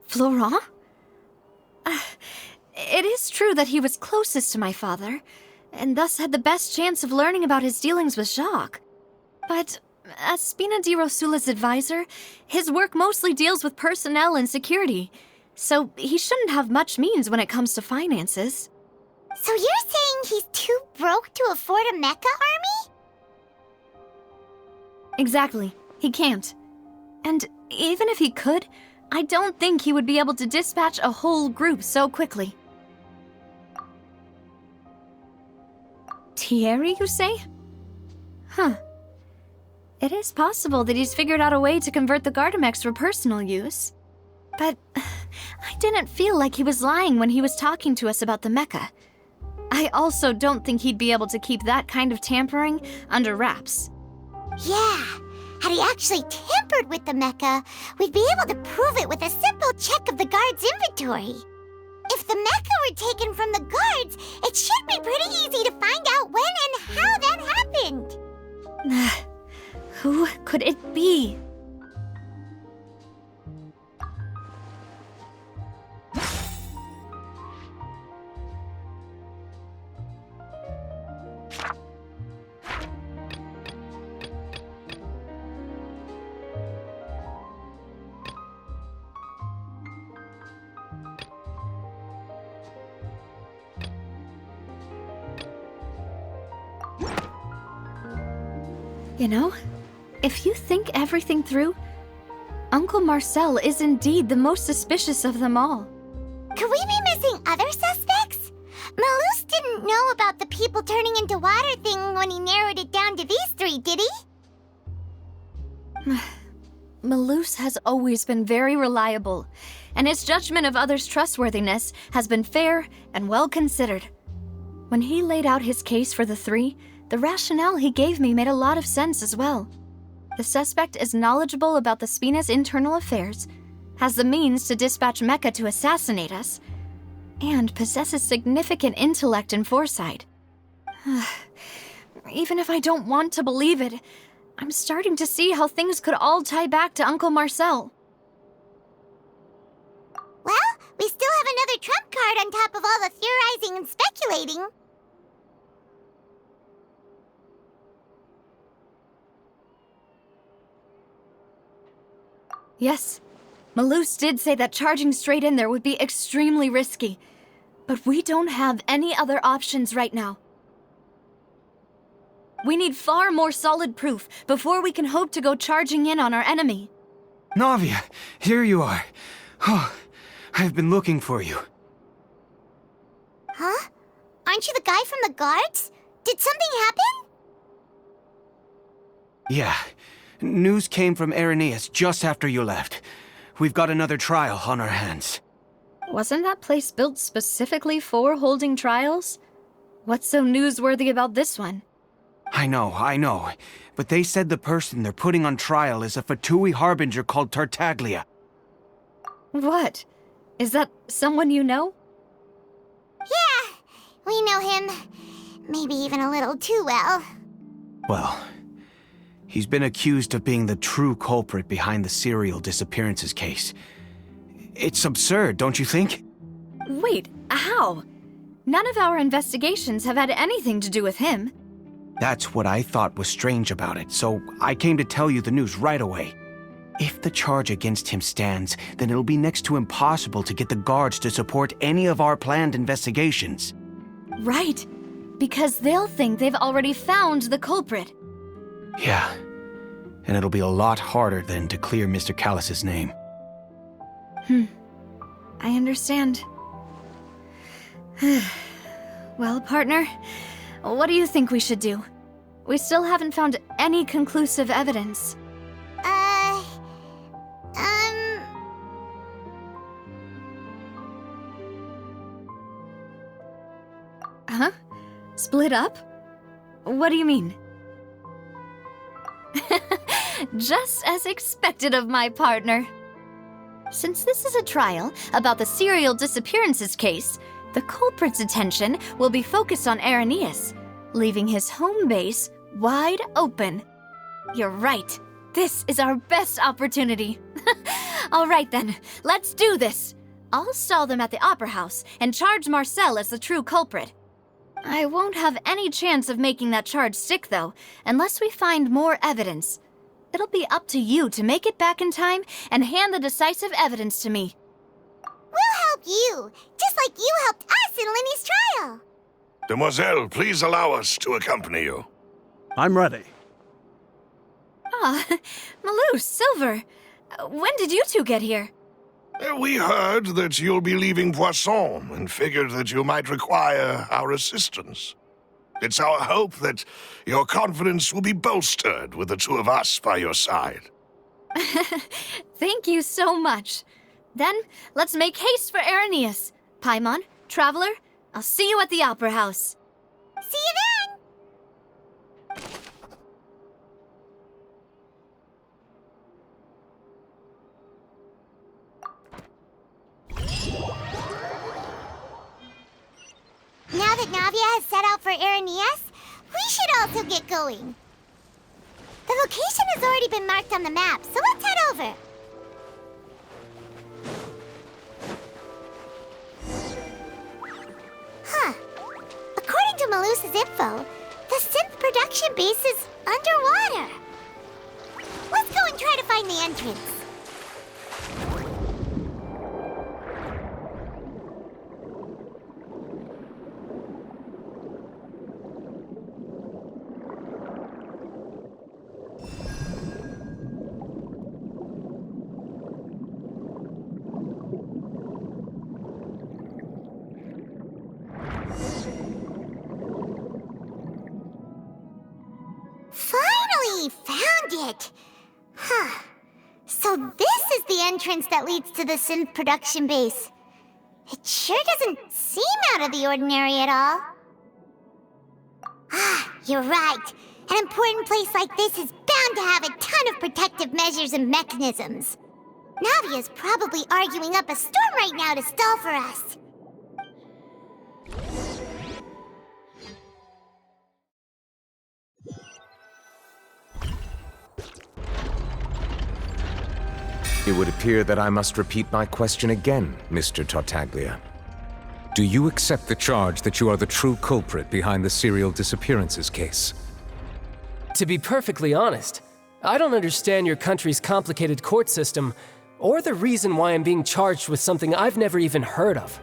[SPEAKER 3] Florent? It is true that he was closest to my father, and thus had the best chance of learning about his dealings with Jacques. But as Spina di Rosula's advisor, his work mostly deals with personnel and security, so he shouldn't have much means when it comes to finances.
[SPEAKER 2] So you're saying he's too broke to afford a mecha army?
[SPEAKER 3] Exactly. He can't. And even if he could, I don't think he would be able to dispatch a whole group so quickly. Thierry, you say? Huh. It is possible that he's figured out a way to convert the Gardamex for personal use. But I didn't feel like he was lying when he was talking to us about the mecha. I also don't think he'd be able to keep that kind of tampering under wraps.
[SPEAKER 2] Yeah, had he actually tampered with the mecha, we'd be able to prove it with a simple check of the guard's inventory. If the mecha were taken from the guards, it should be pretty easy to find out when and how that happened.
[SPEAKER 3] Who could it be? You know, if you think everything through, Uncle Marcel is indeed the most suspicious of them all.
[SPEAKER 2] Could we be missing other suspects? Malus didn't know about the people turning into water thing when he narrowed it down to these 3, did he?
[SPEAKER 3] Malus has always been very reliable, and his judgment of others' trustworthiness has been fair and well considered. When he laid out his case for the 3, the rationale he gave me made a lot of sense as well. The suspect is knowledgeable about the Spina's internal affairs, has the means to dispatch mecha to assassinate us, and possesses significant intellect and foresight. Even if I don't want to believe it, I'm starting to see how things could all tie back to Uncle Marcel.
[SPEAKER 2] Well, we still have another trump card on top of all the theorizing and speculating.
[SPEAKER 3] Yes, Malus did say that charging straight in there would be extremely risky, but we don't have any other options right now. We need far more solid proof before we can hope to go charging in on our enemy.
[SPEAKER 9] Navia, here you are. Oh, I've been looking for you.
[SPEAKER 2] Huh? Aren't you the guy from the guards? Did something happen?
[SPEAKER 9] Yeah. News came from Irenaeus just after you left. We've got another trial on our hands.
[SPEAKER 3] Wasn't that place built specifically for holding trials? What's so newsworthy about this one?
[SPEAKER 9] I know. But they said the person they're putting on trial is a Fatui harbinger called Tartaglia.
[SPEAKER 3] What? Is that someone you know?
[SPEAKER 2] Yeah, we know him. Maybe even a little too well.
[SPEAKER 9] Well, he's been accused of being the true culprit behind the serial disappearances case. It's absurd, don't you think?
[SPEAKER 3] Wait, how? None of our investigations have had anything to do with him.
[SPEAKER 9] That's what I thought was strange about it, so I came to tell you the news right away. If the charge against him stands, then it'll be next to impossible to get the guards to support any of our planned investigations.
[SPEAKER 3] Right, because they'll think they've already found the culprit.
[SPEAKER 9] Yeah, and it'll be a lot harder then to clear Mr. Callus's name.
[SPEAKER 3] I understand. Well, partner, what do you think we should do? We still haven't found any conclusive evidence. Huh? Split up? What do you mean? Just as expected of my partner. Since this is a trial about the serial disappearances case, the culprit's attention will be focused on Irenaeus, leaving his home base wide open. You're right. This is our best opportunity. All right then, let's do this. I'll stall them at the Opera House and charge Marcel as the true culprit. I won't have any chance of making that charge stick, though, unless we find more evidence. It'll be up to you to make it back in time and hand the decisive evidence to me.
[SPEAKER 2] We'll help you, just like you helped us in Linny's trial.
[SPEAKER 4] Demoiselle, please allow us to accompany you.
[SPEAKER 12] I'm ready.
[SPEAKER 3] Ah, Malou, Silver, when did you two get here?
[SPEAKER 4] We heard that you'll be leaving Poisson and figured that you might require our assistance. It's our hope that your confidence will be bolstered with the two of us by your side.
[SPEAKER 3] Thank you so much. Then, let's make haste for Irenaeus. Paimon, Traveler, I'll see you at the Opera House.
[SPEAKER 2] See you then! Now that Navia has set out for Irenaeus, we should also get going. The location has already been marked on the map, so let's head over. Huh. According to Malus's info, the synth production base is underwater. Let's go and try to find the entrance. Finally found it! Huh. So this is the entrance that leads to the synth production base. It sure doesn't seem out of the ordinary at all. Ah, you're right. An important place like this is bound to have a ton of protective measures and mechanisms. Navia's probably arguing up a storm right now to stall for us.
[SPEAKER 13] It would appear that I must repeat my question again, Mr. Tartaglia. Do you accept the charge that you are the true culprit behind the serial disappearances case?
[SPEAKER 14] To be perfectly honest, I don't understand your country's complicated court system or the reason why I'm being charged with something I've never even heard of.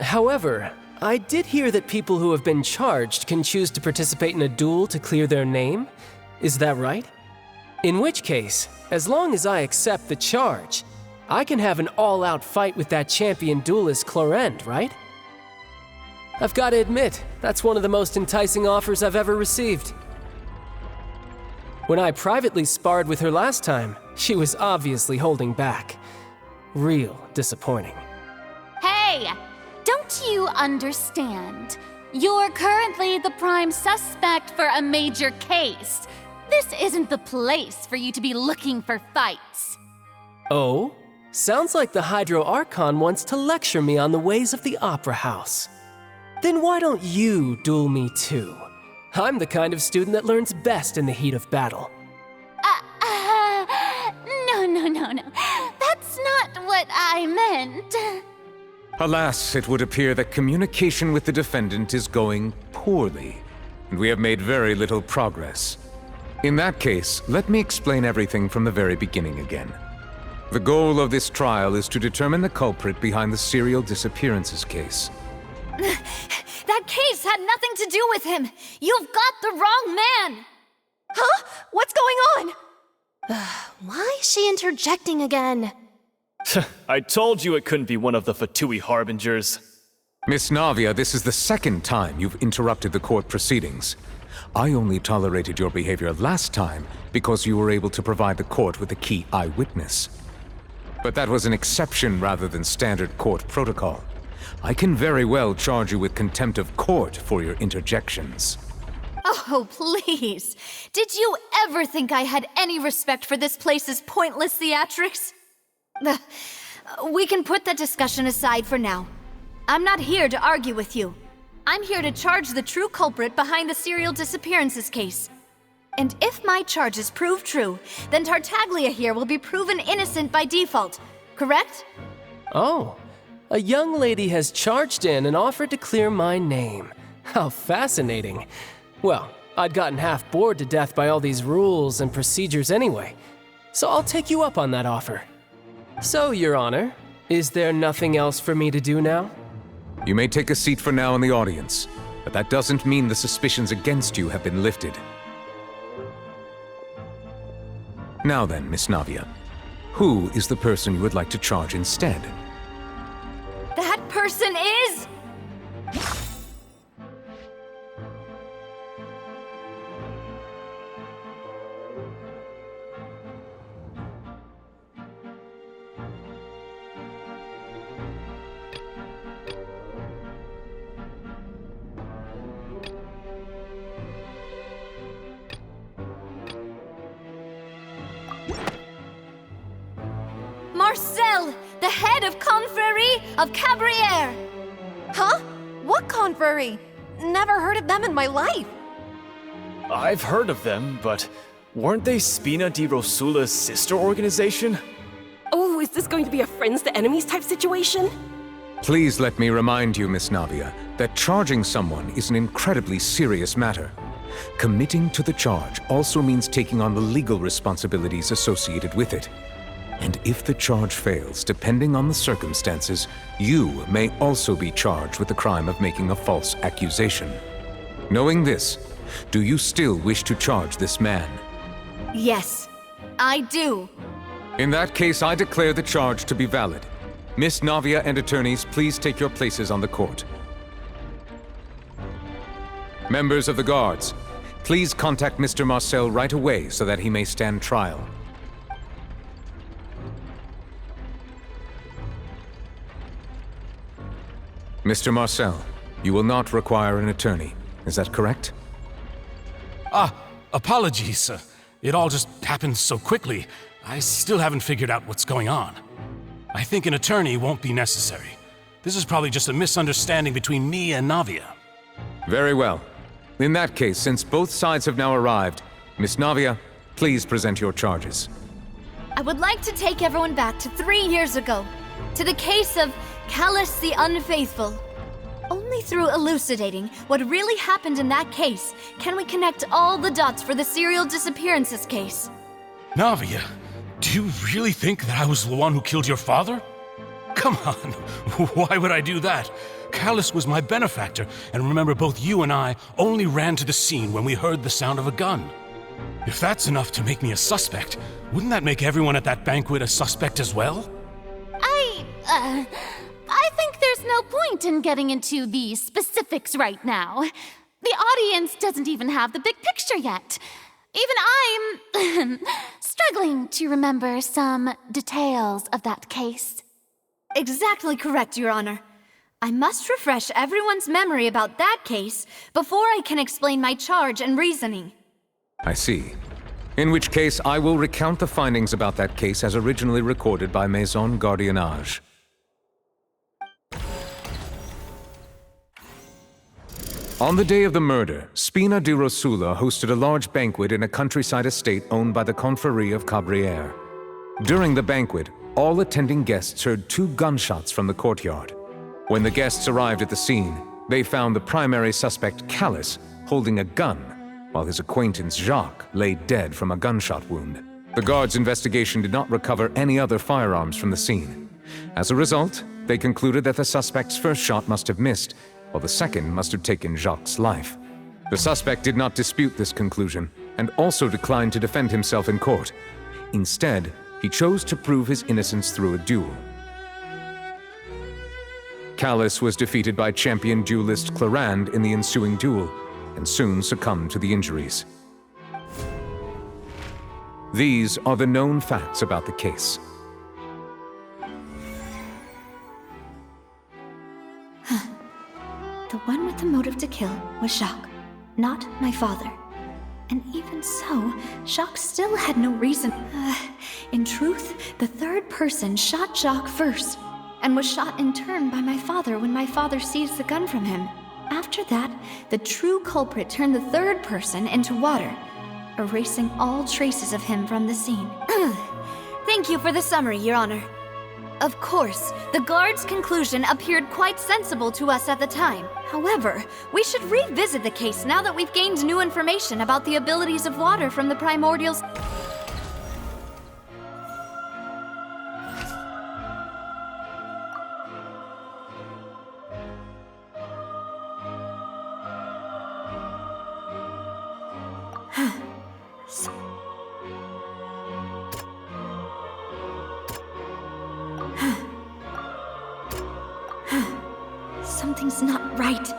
[SPEAKER 14] However, I did hear that people who have been charged can choose to participate in a duel to clear their name. Is that right? In which case, as long as I accept the charge, I can have an all-out fight with that champion duelist Clorend, right? I've got to admit, that's one of the most enticing offers I've ever received. When I privately sparred with her last time, she was obviously holding back. Real disappointing.
[SPEAKER 6] Hey! Don't you understand? You're currently the prime suspect for a major case. This isn't the place for you to be looking for fights.
[SPEAKER 14] Oh? Sounds like the Hydro Archon wants to lecture me on the ways of the Opera House. Then why don't you duel me too? I'm the kind of student that learns best in the heat of battle.
[SPEAKER 6] No. That's not what I I meant...
[SPEAKER 13] Alas, it would appear that communication with the defendant is going poorly, and we have made very little progress. In that case, let me explain everything from the very beginning again. The goal of this trial is to determine the culprit behind the serial disappearances case.
[SPEAKER 1] That case had nothing to do with him! You've got the wrong man!
[SPEAKER 3] Huh? What's going on? Why is she interjecting again?
[SPEAKER 8] I told you it couldn't be one of the Fatui harbingers.
[SPEAKER 13] Miss Navia, this is the second time you've interrupted the court proceedings. I only tolerated your behavior last time because you were able to provide the court with a key eyewitness. But that was an exception rather than standard court protocol. I can very well charge you with contempt of court for your interjections.
[SPEAKER 1] Oh, please. Did you ever think I had any respect for this place's pointless theatrics? We can put that discussion aside for now. I'm not here to argue with you. I'm here to charge the true culprit behind the serial disappearances case. And if my charges prove true, then Tartaglia here will be proven innocent by default, correct?
[SPEAKER 14] Oh, a young lady has charged in and offered to clear my name. How fascinating. Well, I'd gotten half bored to death by all these rules and procedures anyway, so I'll take you up on that offer. So, Your Honor, is there nothing else for me to do now?
[SPEAKER 13] You may take a seat for now in the audience, but that doesn't mean the suspicions against you have been lifted. Now then, Miss Navia, who is the person you would like to charge instead?
[SPEAKER 1] That person is... Marcel, the head of Confrérie of Cabrières!
[SPEAKER 3] Huh? What confrérie? Never heard of them in my life.
[SPEAKER 8] I've heard of them, but weren't they Spina di Rosula's sister organization?
[SPEAKER 12] Oh, is this going to be a friends to enemies type situation?
[SPEAKER 13] Please let me remind you, Miss Navia, that charging someone is an incredibly serious matter. Committing to the charge also means taking on the legal responsibilities associated with it. And if the charge fails, depending on the circumstances, you may also be charged with the crime of making a false accusation. Knowing this, do you still wish to charge this man?
[SPEAKER 1] Yes, I do.
[SPEAKER 13] In that case, I declare the charge to be valid. Miss Navia and attorneys, please take your places on the court. Members of the guards, please contact Mr. Marcel right away so that he may stand trial. Mr. Marcel, you will not require an attorney. Is that correct?
[SPEAKER 11] Apologies. It all just happened so quickly. I still haven't figured out what's going on. I think an attorney won't be necessary. This is probably just a misunderstanding between me and Navia.
[SPEAKER 13] Very well. In that case, since both sides have now arrived, Miss Navia, please present your charges.
[SPEAKER 1] I would like to take everyone back to 3 years ago, to the case of Callus the Unfaithful. Only through elucidating what really happened in that case can we connect all the dots for the serial disappearances case.
[SPEAKER 11] Navia, do you really think that I was the one who killed your father? Come on, why would I do that? Callus was my benefactor, and remember, both you and I only ran to the scene when we heard the sound of a gun. If that's enough to make me a suspect, wouldn't that make everyone at that banquet a suspect as well?
[SPEAKER 6] I think there's no point in getting into the specifics right now. The audience doesn't even have the big picture yet. Even I'm struggling to remember some details of that case.
[SPEAKER 1] Exactly correct, Your Honor. I must refresh everyone's memory about that case before I can explain my charge and reasoning.
[SPEAKER 13] I see. In which case, I will recount the findings about that case as originally recorded by Maison Gardiennage. On the day of the murder, Spina di Rosula hosted a large banquet in a countryside estate owned by the Confrérie of Cabrières. During the banquet, all attending guests heard 2 gunshots from the courtyard. When the guests arrived at the scene, they found the primary suspect, Callus, holding a gun, while his acquaintance, Jacques, lay dead from a gunshot wound. The guards' investigation did not recover any other firearms from the scene. As a result, they concluded that the suspect's first shot must have missed, while the second must have taken Jacques' life. The suspect did not dispute this conclusion, and also declined to defend himself in court. Instead, he chose to prove his innocence through a duel. Callus was defeated by champion duelist Clarand in the ensuing duel, and soon succumbed to the injuries. These are the known facts about the case.
[SPEAKER 3] The one with the motive to kill was Jacques, not my father. And even so, Jacques still had no reason. In truth, the third person shot Jacques first, and was shot in turn by my father when my father seized the gun from him. After that, the true culprit turned the third person into water, erasing all traces of him from the scene.
[SPEAKER 1] Thank you for the summary, Your Honor. Of course, the guard's conclusion appeared quite sensible to us at the time. However, we should revisit the case now that we've gained new information about the abilities of water from the primordials.
[SPEAKER 3] Something's not right.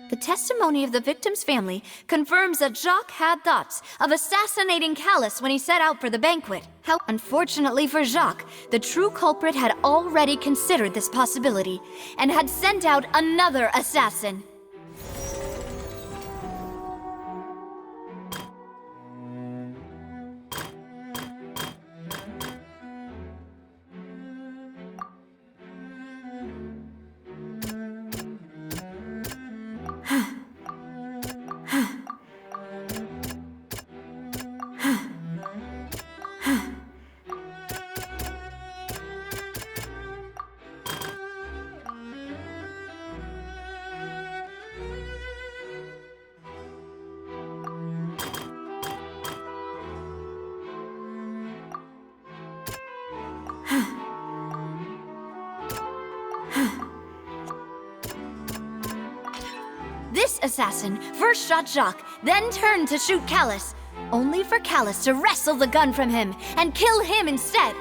[SPEAKER 1] The testimony of the victim's family confirms that Jacques had thoughts of assassinating Callus when he set out for the banquet. How unfortunately for Jacques, the true culprit had already considered this possibility and had sent out another assassin. This assassin first shot Jacques, then turned to shoot Callus, only for Callus to wrestle the gun from him and kill him instead.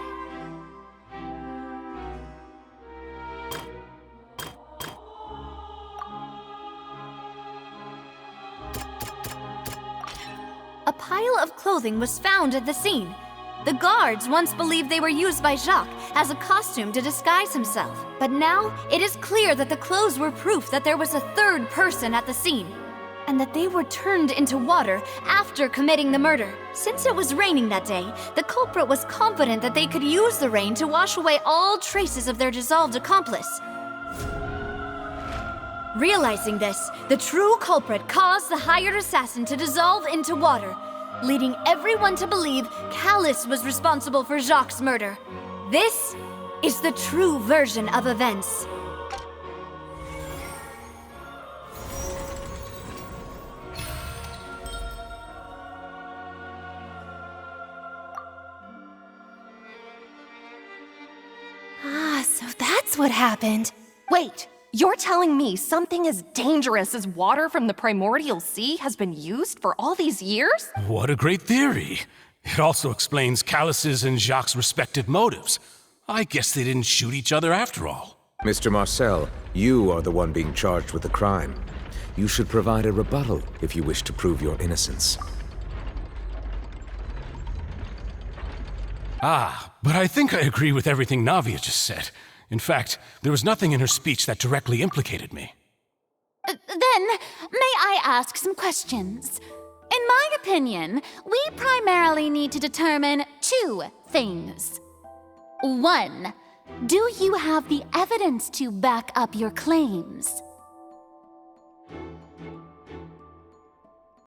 [SPEAKER 1] A pile of clothing was found at the scene. The guards once believed they were used by Jacques as a costume to disguise himself. But now, it is clear that the clothes were proof that there was a third person at the scene, and that they were turned into water after committing the murder. Since it was raining that day, the culprit was confident that they could use the rain to wash away all traces of their dissolved accomplice. Realizing this, the true culprit caused the hired assassin to dissolve into water, leading everyone to believe Callus was responsible for Jacques' murder. This is the true version of events.
[SPEAKER 12] So that's what happened. Wait, you're telling me something as dangerous as water from the primordial sea has been used for all these years?
[SPEAKER 11] What a great theory. It also explains Callus's and Jacques' respective motives. I guess they didn't shoot each other after all.
[SPEAKER 13] Mr. Marcel, you are the one being charged with the crime. You should provide a rebuttal if you wish to prove your innocence.
[SPEAKER 11] But I think I agree with everything Navia just said. In fact, there was nothing in her speech that directly implicated me.
[SPEAKER 6] Then, may I ask some questions? In my opinion, we primarily need to determine 2 things. 1, do you have the evidence to back up your claims?